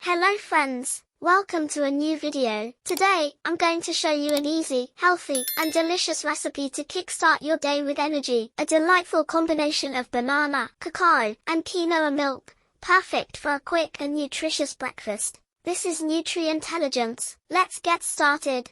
Hello friends, welcome to a new video. Today, I'm going to show you an easy, healthy, and delicious recipe to kickstart your day with energy. A delightful combination of banana, cacao, and quinoa milk, perfect for a quick and nutritious breakfast. This is Nutri-Intelligence. Let's get started.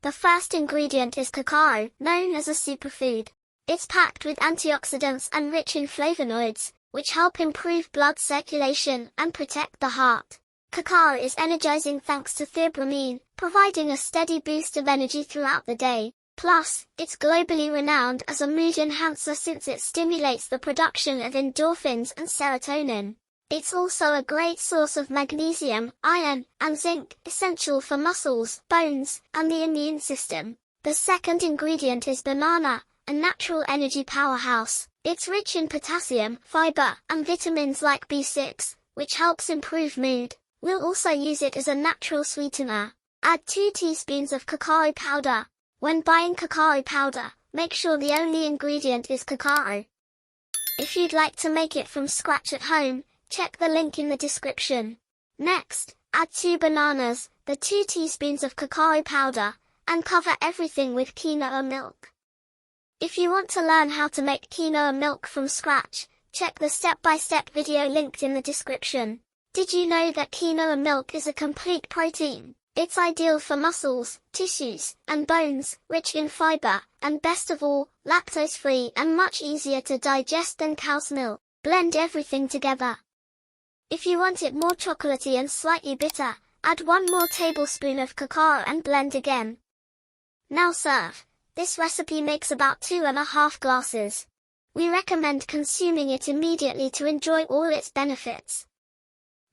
The first ingredient is cacao, known as a superfood. It's packed with antioxidants and rich in flavonoids, which help improve blood circulation and protect the heart. Cacao is energizing thanks to theobromine, providing a steady boost of energy throughout the day. Plus, it's globally renowned as a mood enhancer since it stimulates the production of endorphins and serotonin. It's also a great source of magnesium, iron, and zinc, essential for muscles, bones, and the immune system. The second ingredient is banana, a natural energy powerhouse. It's rich in potassium, fiber, and vitamins like B6, which helps improve mood. We'll also use it as a natural sweetener. Add 2 teaspoons of cacao powder. When buying cacao powder, make sure the only ingredient is cacao. If you'd like to make it from scratch at home, check the link in the description. Next, add 2 bananas, the 2 teaspoons of cacao powder, and cover everything with quinoa milk. If you want to learn how to make quinoa milk from scratch, check the step-by-step video linked in the description. Did you know that quinoa milk is a complete protein? It's ideal for muscles, tissues, and bones, rich in fiber, and best of all, lactose-free and much easier to digest than cow's milk. Blend everything together. If you want it more chocolatey and slightly bitter, add 1 more tablespoon of cacao and blend again. Now serve. This recipe makes about 2½ glasses. We recommend consuming it immediately to enjoy all its benefits.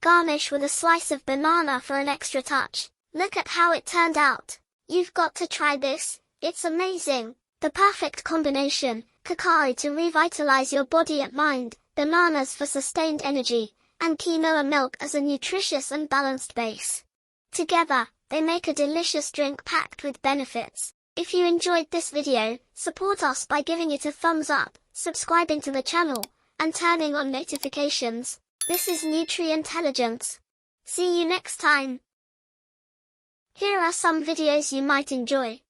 Garnish with a slice of banana for an extra touch. Look at how it turned out. You've got to try this, it's amazing. The perfect combination, cacao to revitalize your body and mind, bananas for sustained energy, and quinoa milk as a nutritious and balanced base. Together, they make a delicious drink packed with benefits. If you enjoyed this video, support us by giving it a thumbs up, subscribing to the channel, and turning on notifications. This is Nutri-Intelligence. See you next time. Here are some videos you might enjoy.